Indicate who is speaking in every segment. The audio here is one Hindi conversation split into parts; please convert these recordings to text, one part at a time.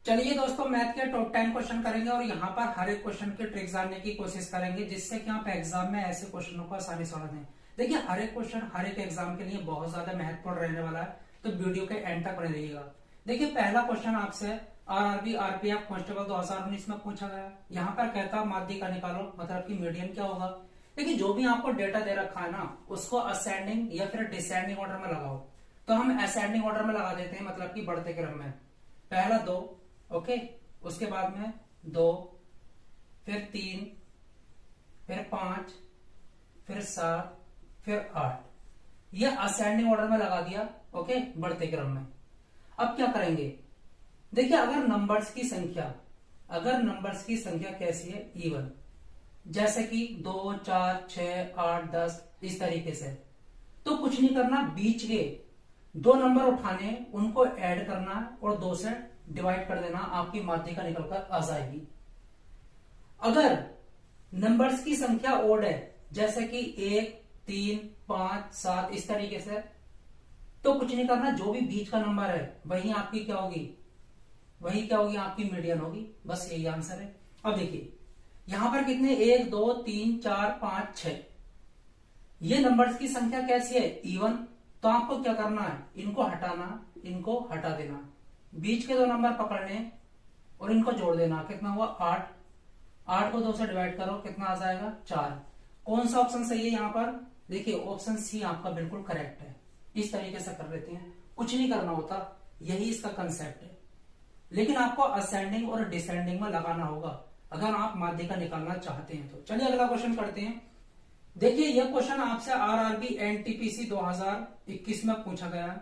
Speaker 1: चलिए दोस्तों, मैथ के टॉप 10 क्वेश्चन करेंगे और यहाँ पर हर एक क्वेश्चन के ट्रिक जानने की कोशिश करेंगे जिससे कि आप एग्जाम में ऐसे क्वेश्चनों को आसानी से दें। देखिए, हर एक क्वेश्चन हर एक एग्जाम के लिए बहुत ज्यादा महत्वपूर्ण रहने वाला है, तो वीडियो के एंड तक बने रहिएगा। देखिए, पहला क्वेश्चन आपसे आरआरबी आरपीएफ कांस्टेबल 2019 में पूछा गया। यहाँ पर कहता माध्यिका का निकालो, मतलब कि मीडियन क्या होगा। देखिए, जो भी आपको डेटा दे रखा है ना, उसको असेंडिंग या फिर डिसेंडिंग ऑर्डर में लगाओ। तो हम असेंडिंग ऑर्डर में लगा देते हैं, मतलब कि बढ़ते क्रम में। पहला 2, ओके, उसके बाद में 2, फिर 3, फिर 5, फिर 7, फिर 8। ये असेंडिंग ऑर्डर में लगा दिया, ओके, बढ़ते क्रम में। अब क्या करेंगे, देखिए, अगर नंबर्स की संख्या कैसी है, इवन, जैसे कि 2, 4, 6, 8, 10, इस तरीके से, तो कुछ नहीं करना, बीच के 2 नंबर उठाने, उनको ऐड करना और 2 से डिवाइड कर देना, आपकी माध्यिका निकलकर आ जाएगी। अगर नंबर्स की संख्या ओड है, जैसे कि 1, 3, 5, 7, इस तरीके से, तो कुछ नहीं करना, जो भी बीच का नंबर है वही आपकी क्या होगी, आपकी मीडियन होगी। बस यही आंसर है। अब देखिए, यहां पर कितने, 1, 2, 3, 4, 5, 6, ये नंबर्स की संख्या कैसी है, इवन। तो आपको क्या करना है, इनको हटाना, इनको हटा देना, बीच के 2 नंबर पकड़ने और इनको जोड़ देना। कितना हुआ, 8। 8 को 2 से डिवाइड करो, कितना आ जाएगा, 4। कौन सा ऑप्शन सही है यहाँ पर, देखिए ऑप्शन सी आपका बिल्कुल करेक्ट है। इस तरीके से कर लेते हैं, कुछ नहीं करना होता, यही इसका कंसेप्ट है। लेकिन आपको असेंडिंग और डिसेंडिंग में लगाना होगा अगर आप माध्यिका निकालना चाहते हैं। तो चलिए अगला क्वेश्चन करते हैं। देखिए, यह क्वेश्चन आपसे आरआरबी एनटीपीसी 2021 में पूछा गया है,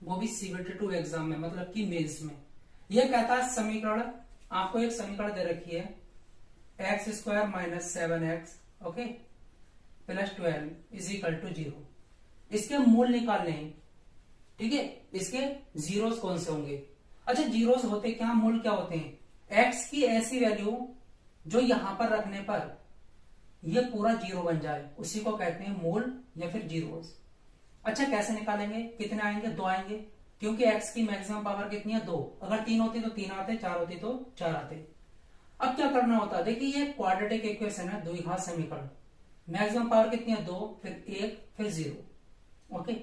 Speaker 1: वो भी सीबीटी 2 एग्जाम में, मतलब कि मेंस में। यह कहता है समीकरण, आपको एक समीकरण दे रखी है, x² - 7x, ओके, प्लस 12 = 0। इसके मूल निकालने हैं, ठीक है। इसके जीरोस कौन से होंगे, अच्छा, जीरोस होते क्या, मूल क्या होते हैं, x की ऐसी वैल्यू जो यहां पर रखने पर ये पूरा 0 बन जाए, उसी को कहते हैं मूल या फिर जीरोस। अच्छा, कैसे निकालेंगे, कितने आएंगे, 2 आएंगे, क्योंकि x की मैक्सिमम पावर कितनी है, 2। अगर 3 होती तो 3 आते, 4 होती तो 4 आते। अब क्या करना होता है, देखिए ये क्वाड्रेटिक इक्वेशन है, द्विघात समीकरण। मैक्सिमम पावर कितनी है, 2, फिर 1, फिर 0, ओके।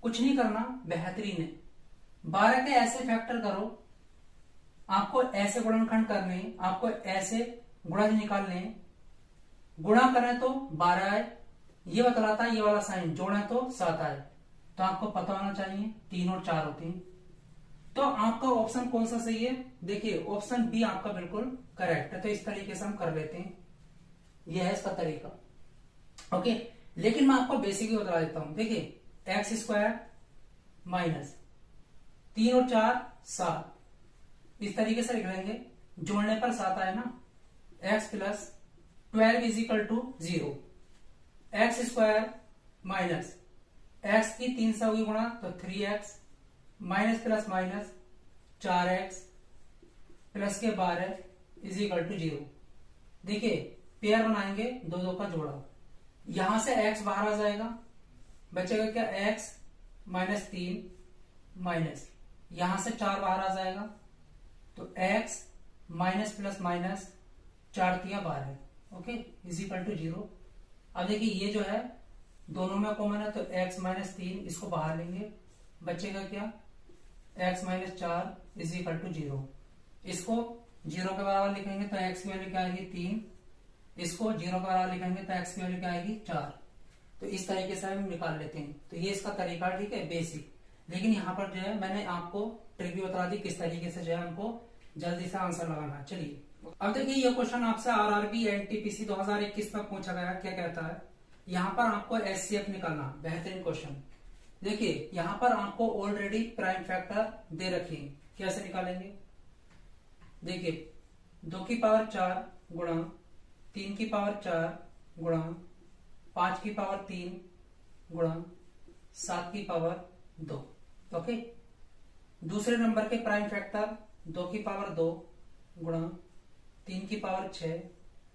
Speaker 1: कुछ नहीं करना, बेहतरीन है। 12 के ऐसे फैक्टर करो, आपको ऐसे गुणनखंड करने, आपको ऐसे गुणज निकालने। गुणा करें तो 12 आए, ये बतलाता है ये वाला साइन, जोड़ें तो 7 आए। तो आपको पता होना चाहिए 3 और 4 होती हैं। तो आपका ऑप्शन कौन सा सही है, देखिए ऑप्शन बी आपका बिल्कुल करेक्ट है। तो इस तरीके से हम कर लेते हैं, यह है इसका तरीका, ओके। लेकिन मैं आपको बेसिक ही बता देता हूं। देखिए, x² माइनस 3 और 4 7, इस तरीके से लिख लेंगे, जोड़ने पर 7 आए ना, x + 12 = 0। x² माइनस x की 3 से होगी गुणा, तो 3x, minus plus minus 4x plus के 12 = 0। देखिए, पेयर बनाएंगे, 2 2 का जोड़ा, यहां से x बाहर आ जाएगा, बचेगा क्या, x - 3 माइनस, यहां से 4 बाहर आ जाएगा, तो x minus plus minus 4 × 12, okay, = 0। अब देखिए, ये जो है दोनों में कॉमन है, तो x - 3 इसको बाहर लेंगे, बचेगा क्या, x - 4 = 0। इसको 0 के बराबर लिखेंगे तो x की वैल्यू क्या आएगी, 3। इसको 0 के बराबर लिखेंगे तो x की वैल्यू क्या आएगी, 4। तो इस तरीके से हम निकाल लेते हैं। तो ये इसका तरीका, ठीक है, बेसिक। लेकिन यहाँ पर जो है मैंने आपको ट्रिक भी बता दी किस तरीके से जो है हमको जल्दी से आंसर लगाना। चलिए, अब देखिए, ये क्वेश्चन आपसे आरआरबी एनटीपीसी 2021 में पूछा गया। क्या कहता है, यहाँ पर आपको एचसीएफ निकालना, बेहतरीन क्वेश्चन। देखिए, यहां पर आपको ऑलरेडी प्राइम फैक्टर दे रखे हैं, कैसे निकालेंगे, देखिए 2 की पावर 4 गुणा 3 की पावर 4 गुणा 5 की पावर 3 गुणा 7 की पावर 2, ओके। दूसरे नंबर के प्राइम फैक्टर 2 की पावर 2 गुणा 3 की पावर 6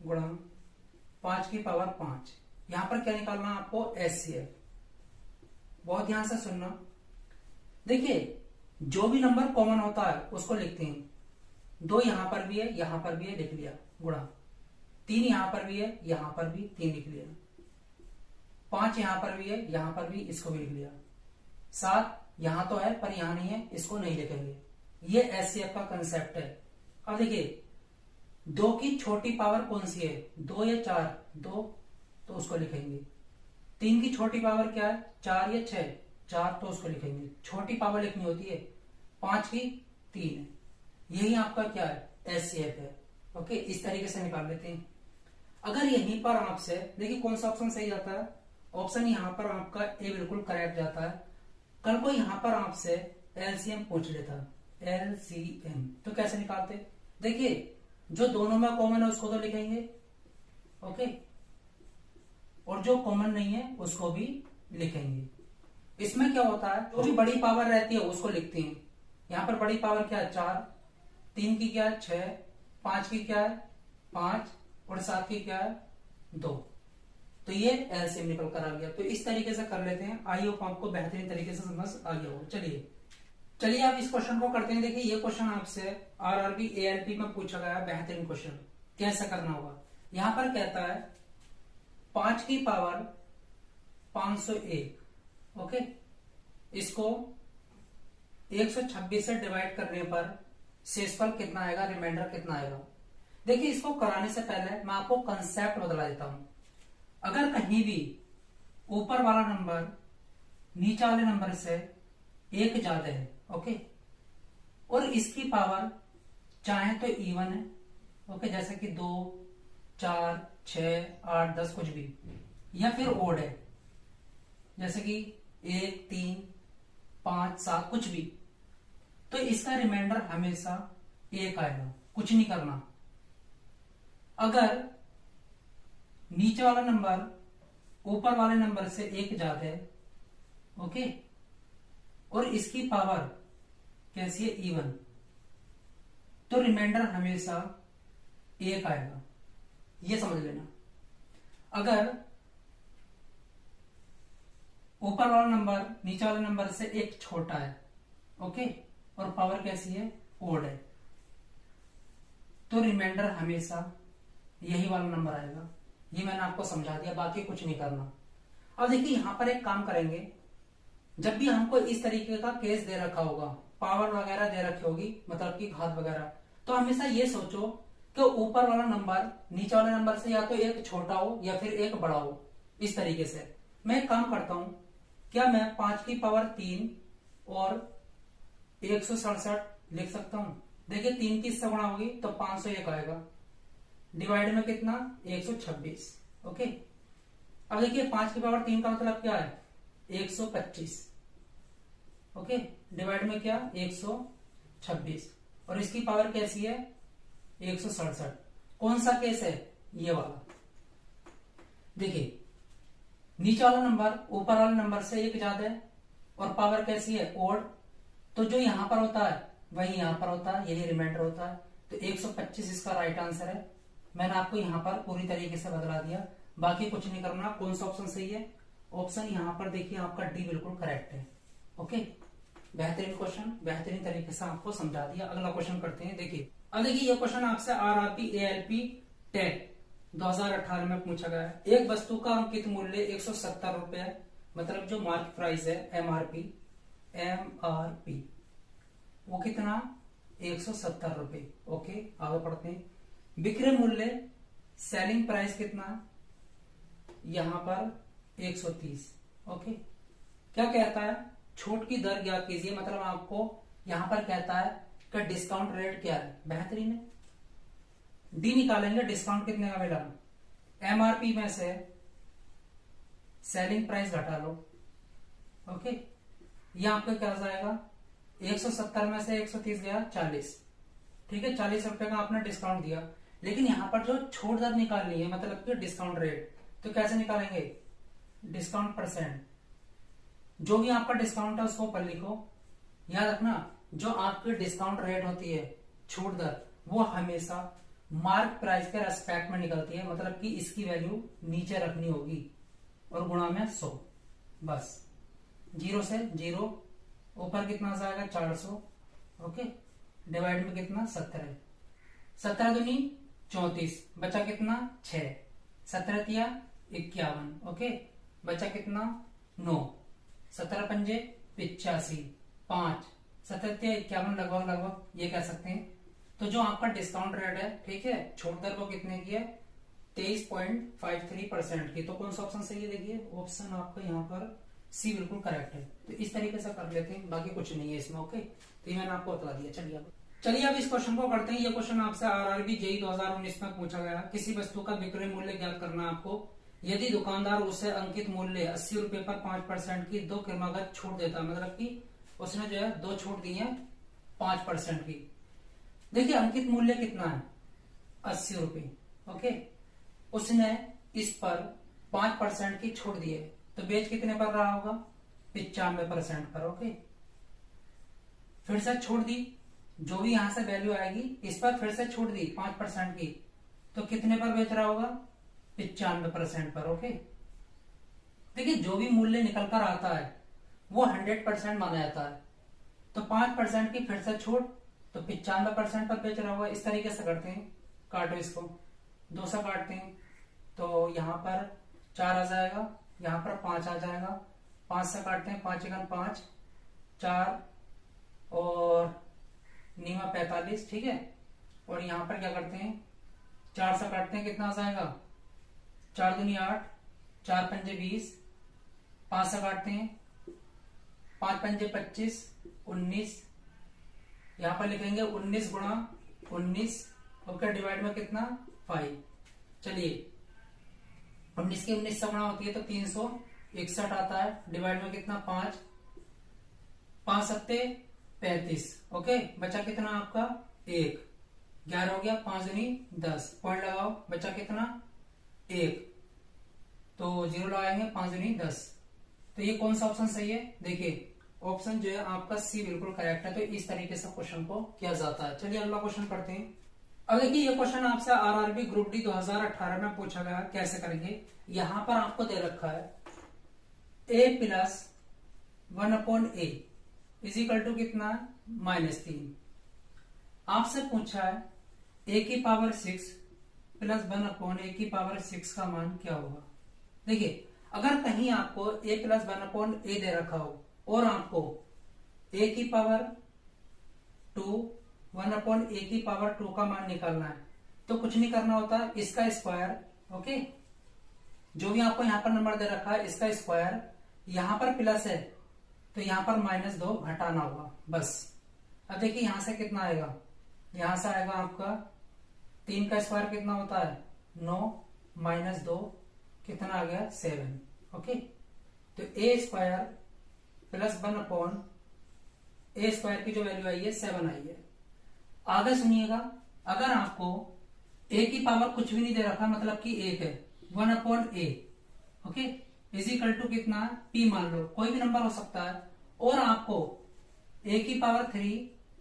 Speaker 1: गुणा 5 की पावर 5। यहां पर क्या निकालना है आपको, एचसीएफ। बहुत ध्यान से सुनना। देखिए, जो भी नंबर कॉमन होता है उसको लिखते हैं। 2 यहां पर भी है, यहां पर भी है, लिख लिया, गुणा 3 यहां पर भी है, यहां पर भी 3 लिख लिया, 5 यहां पर भी है, यहां पर भी, इसको भी लिख लिया, 7 यहां तो है पर यहां नहीं है, इसको नहीं लिखेंगे। ये एचसीएफ का कंसेप्ट है। अब देखिए 2 की छोटी पावर कौन सी है, 2 या 4, 2, तो उसको लिखेंगे। 3 की छोटी पावर क्या है, 4 या 6, 4, तो उसको लिखेंगे, छोटी पावर लिखनी होती है। 5 की 3 है, यही आपका क्या है, एचसीएफ है। ओके, इस तरीके से निकाल लेते हैं। अगर यहीं पर आपसे देखिए कौन सा ऑप्शन सही जाता है, ऑप्शन यहां पर आपका ए बिल्कुल करेक्ट जाता है। कल को यहां पर आपसे एलसीएम पूछ लेता, एलसीएम, तो कैसे निकालते, देखिए जो दोनों में कॉमन है उसको तो लिखेंगे, ओके, और जो कॉमन नहीं है उसको भी लिखेंगे। इसमें क्या होता है, जो भी बड़ी पावर रहती है उसको लिखते हैं। यहां पर बड़ी पावर क्या है, 4, 3 की क्या है, 6, 5 की क्या है, 5, और 7 की क्या है, 2, तो ये एलसीएम निकल कर आ गया। तो इस तरीके से कर लेते हैं। आई होप आपको बेहतरीन तरीके से समझ आ गया हो। चलिए आप इस क्वेश्चन को करते हैं। देखिए ये क्वेश्चन आपसे आरआरबी एएलपी में पूछा गया है, बेहतरीन क्वेश्चन। कैसे करना होगा, यहां पर कहता है 5 की पावर 501, ओके, इसको 126 से डिवाइड करने पर शेषफल कितना आएगा, रिमाइंडर कितना आएगा। देखिए इसको कराने से पहले मैं आपको कंसेप्ट बदला देता हूं। अगर कहीं भी ऊपर वाला नंबर नीचे वाले नंबर से 1 ज्यादा है, ओके, और इसकी पावर चाहे तो इवन है, ओके, जैसे कि 2, 4, 6, 8, 10 कुछ भी, या फिर ओड है, जैसे कि 1, 3, 5, 7 कुछ भी, तो इसका रिमाइंडर हमेशा 1 आएगा, कुछ नहीं करना। अगर नीचे वाला नंबर ऊपर वाले नंबर से 1 ज्यादा है, ओके, और इसकी पावर कैसी है, इवन, तो रिमाइंडर हमेशा 1 आएगा, ये समझ लेना। अगर ऊपर वाला नंबर नीचे वाले नंबर से 1 छोटा है, ओके, और पावर कैसी है, ओड है, तो रिमाइंडर हमेशा यही वाला नंबर आएगा। ये मैंने आपको समझा दिया, बाकी कुछ नहीं करना। अब देखिए यहां पर एक काम करेंगे, जब भी हमको इस तरीके का केस दे रखा होगा, पावर वगैरह दे रखी होगी, मतलब कि घात वगैरह, तो हमेशा ये सोचो कि ऊपर वाला नंबर नीचे वाले नंबर से या तो 1 छोटा हो या फिर 1 बड़ा हो। इस तरीके से मैं एक काम करता हूं, क्या मैं 5 की पावर 3 और 167 लिख सकता हूं। देखिए 3 की इससे गुणा होगी तो 501 आएगा, डिवाइड में कितना, 126, ओके। अब देखिए 5 की पावर 3 का मतलब क्या है, 125, ओके, डिवाइड में क्या, 126, और इसकी पावर कैसी है, 167। कौन सा केस है, ये वाला। देखिए नीचे वाला नंबर ऊपर वाले नंबर से 1 ज्यादा है और पावर कैसी है, ओड, तो जो यहां पर होता है वही यहां पर होता है, यही रिमाइंडर होता है, तो 125 इसका राइट आंसर है। मैंने आपको यहां पर पूरी तरीके से बदला दिया, बाकी कुछ नहीं करना। कौन सा ऑप्शन सही है, ऑप्शन यहां पर देखिए आपका डी बिल्कुल करेक्ट है, ओके। बेहतरीन क्वेश्चन, बेहतरीन तरीके से आपको समझा दिया। अगला क्वेश्चन करते हैं। देखिए अब देखिए ये क्वेश्चन आपसे आरआरबी एएलपी टेट 2018 में पूछा गया है। एक वस्तु का अंकित मूल्य 170 रुपए है, मतलब जो मार्केट प्राइस है, एमआरपी वो कितना, 170 रुपए, ओके। आगे पढ़ते हैं। विक्रय मूल्य सेलिंग प्राइस कितना, यहां पर 130, ओके। क्या कहता है, छूट की दर ज्ञात कीजिए, मतलब आपको यहां पर कहता है कि डिस्काउंट रेट क्या है, बेहतरीन है। डी निकालेंगे, डिस्काउंट कितने का मिला, एमआरपी में से सेलिंग प्राइस घटा लो, ओके। ये आपका क्या जाएगा, 170 में से 130 गया 40, ठीक है, 40 रुपए का आपने डिस्काउंट दिया। लेकिन यहां पर जो छूट दर निकालनी है, मतलब कि डिस्काउंट रेट, तो कैसे निकालेंगे, डिस्काउंट परसेंट। जो भी आपका डिस्काउंट है उसको ऊपर लिखो। याद रखना, जो आपकी डिस्काउंट रेट होती है, छूट दर, वो हमेशा मार्क प्राइस के रेस्पेक्ट में निकलती है, मतलब कि इसकी वैल्यू नीचे रखनी होगी और गुणा में 100, बस 0 से 0, ऊपर कितना जाएगा 400, ओके। डिवाइड में कितना 17, 17 दूनी 34, बचा कितना 6, 17 तिया 51, ओके, बचा कितना 9, 17 पंजे 85, 5, 17 तिया 51, लगभग लगभग ये कह सकते हैं। तो जो आपका डिस्काउंट रेट है, ठीक है, छूट दर वो कितने की है 23.53% की। तो कौन सा ऑप्शन सही है, देखिए ऑप्शन आपका यहाँ पर सी बिल्कुल करेक्ट है। तो इस तरीके से कर लेते हैं, बाकी कुछ नहीं है इसमें, ओके। तो ये मैंने आपको बता दिया। चलिए अब इस क्वेश्चन को करते हैं। ये क्वेश्चन आपसे आरआरबी जेईई 2019 में पूछा गया। किसी वस्तु का विक्रय मूल्य ज्ञात करना है आपको। यदि दुकानदार उसे अंकित मूल्य 80 रुपए पर 5% की 2 क्रमागत छूट देता, मतलब कि उसने जो है 2 छूट दी है 5% की। देखिए अंकित मूल्य कितना है 80 रुपए, ओके, उसने इस पर 5% की छूट दी है, तो बेच कितने पर रहा होगा 95% पर, ओके। फिर से छूट दी, जो भी यहां से वैल्यू आएगी इस पर फिर से छूट दी 5% की, तो कितने पर बेच रहा होगा 95% पर, ओके। देखिए जो भी मूल्य निकल कर आता है वो 100% माना जाता है, तो 5% की फिर से छूट, तो 95% पर बेच रहा होगा। इस तरीके से करते हैं, काटो इसको, 2 से काटते हैं तो यहाँ पर 4 आ जाएगा, यहाँ पर 5 आ जाएगा, 5 से काटते हैं, 5 एकम 5, 4 और नीमा 45, ठीक है। और यहाँ पर क्या करते हैं 4 से काटते हैं, कितना आ जाएगा 4 दूनी 8, 4 पंजे 20, 5 से काटते हैं 5 पंजे 25, 19, यहाँ पर लिखेंगे 19 गुणा 19, ओके, डिवाइड में कितना 5। चलिए 19 की 19 से गुणा होती है तो 361 आता है, डिवाइड में कितना 5, 5 सत्ते 35, ओके, बचा कितना आपका 1, 11 हो गया, 5 दूनी 10, पॉइंट लगाओ, बचा कितना 1, तो 0 लगाएंगे, 5 दूनी 10। तो ये कौन सा ऑप्शन सही है, देखिए ऑप्शन जो है आपका सी बिल्कुल करेक्ट है। तो इस तरीके से क्वेश्चन को किया जाता है। चलिए अगला क्वेश्चन करते हैं। अब देखिए ये क्वेश्चन आपसे आरआरबी ग्रुप डी 2018 में पूछा गया। कैसे करेंगे, यहां पर आपको दे रखा है a plus 1/a is equal to कितना -3। आपसे पूछा है a की पावर 6 प्लस 1/a की पावर 6 का मान क्या होगा। देखिए अगर कहीं आपको a प्लस 1/a दे रखा हो और आपको a की पावर 2 1/a की पावर 2 का मान निकालना है, तो कुछ नहीं करना होता, इसका स्क्वायर, ओके, जो भी आपको यहां पर नंबर दे रखा है इसका स्क्वायर, यहां पर प्लस है तो यहां पर -2 घटाना होगा, बस। अब देखिए यहां से कितना आएगा, यहां से आएगा आपका 3 का स्क्वायर कितना होता है 9, -2 कितना आ गया 7, ओके। तो a square plus 1/a square की जो वैल्यू आई है 7 आई है। आगे सुनिएगा, अगर आपको a की पावर कुछ भी नहीं दे रखा, मतलब कि 1 है, 1/a, okay, is equal to कितना p मान लो, कोई भी नंबर हो सकता है, और आपको a की पावर 3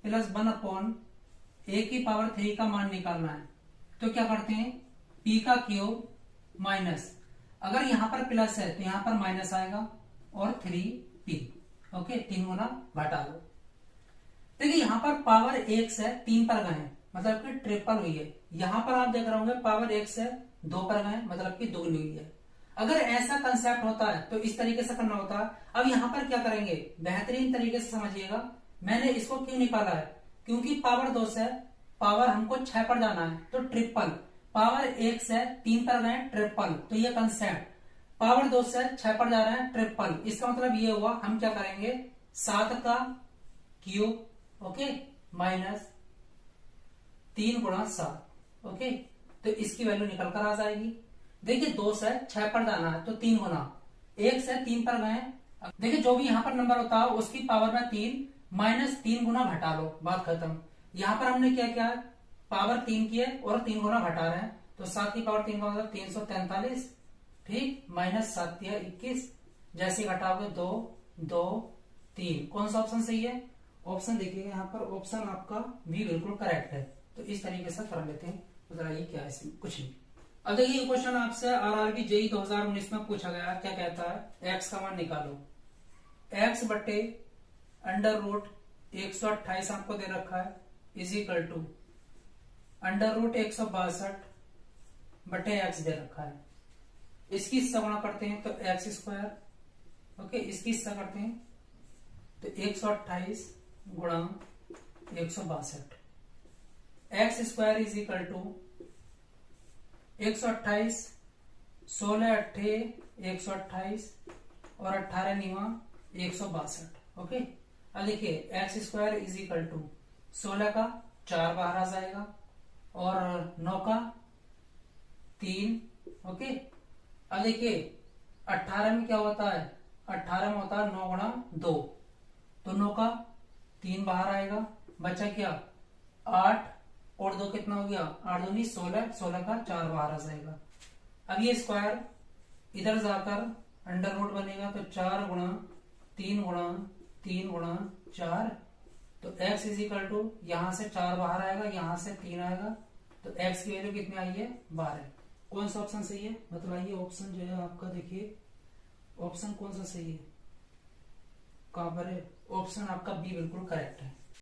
Speaker 1: प्लस 1/a की पावर 3 का मान निकालना है, तो क्या करते हैं p का क्यूब माइनस, अगर यहां पर प्लस है तो यहां पर माइनस आएगा, और 3p, ओके, 3 गुना घटा लो। देखिए यहां पर पावर 1 से 3 पर गए, मतलब कि ट्रिपल हुई है। यहां पर आप देख रहे होंगे पावर 1 से 2 पर गए, मतलब कि दुगनी हुई है। अगर ऐसा कंसेप्ट होता है तो इस तरीके से करना होता है। अब यहां पर क्या करेंगे, बेहतरीन तरीके से समझिएगा। मैंने इसको क्यों निकाला है, क्योंकि पावर 2 से पावर हमको 6 पर जाना है, तो ट्रिपल, पावर 1 से 3 पर गए ट्रिपल, तो ये कंसेप्ट पावर 2 से 6 पर जा रहे हैं ट्रिपल। इसका मतलब ये हुआ हम क्या करेंगे 7 का क्यूब, ओके, माइनस 3 गुणा 7, ओके, तो इसकी वैल्यू निकल कर आ जाएगी। देखिए 2 से 6 पर जाना है तो 3 गुना, 1 से 3 पर गए, देखिए जो भी यहां पर नंबर होता है उसकी पावर में 3 माइनस 3 गुना घटा लो, बात खत्म। यहां पर हमने क्या किया, पावर 3 की है और 3 गुना घटा रहे हैं, तो 7 की पावर 3 का मतलब 343, ठीक, माइनस 7 या 21, जैसे घटाओगे 2 2 3, कौन सा ऑप्शन सही है, ऑप्शन देखिएगा यहाँ पर, ऑप्शन आपका भी बिल्कुल करेक्ट है। तो इस तरीके से कर लेते हैं। तो ये क्या है, इसमें कुछ नहीं। अब देखिए ये क्वेश्चन आपसे आरआरबी जेईई 2019 में पूछा गया। क्या कहता है, x का मान निकालो, x बटे अंडर रूट 128 आपको दे रखा है, is equal to under root 162 बटे एक्स दे रखा है। इसकी हिस्सा गुणा करते हैं तो एक्स स्क्वायर, ओके, इसकी हिस्सा करते हैं तो 128 गुणा 162। X square is equal to 128, 16 अट्ठे 128 और 18 निवा 162। ओके, अब देखिए x square is equal to 16 का 4 बाहर आ जाएगा और 9 का 3। ओके, अब देखिए 18 में क्या होता है, 18 में होता है 9 गुणा 2, तो 9 का 3 बाहर आएगा, बचा क्या 8 और 2 कितना हो गया 8 दूनी 16, 16 का 4 बाहर आ जाएगा। अब ये स्क्वायर इधर जाकर अंडर रूट बनेगा तो 4 गुणा 3 गुणा 3 गुणा 4, तो x इज इक्वल टू यहां से 4 बाहर आएगा, यहां से 3 आएगा, तो x की वैल्यू कितनी आई है 12। कौन सा ऑप्शन सही है बतलाइए। ऑप्शन जो है आपका देखिए ऑप्शन कौन सा सही है, कहां पर है, ऑप्शन आपका बी बिल्कुल करेक्ट है।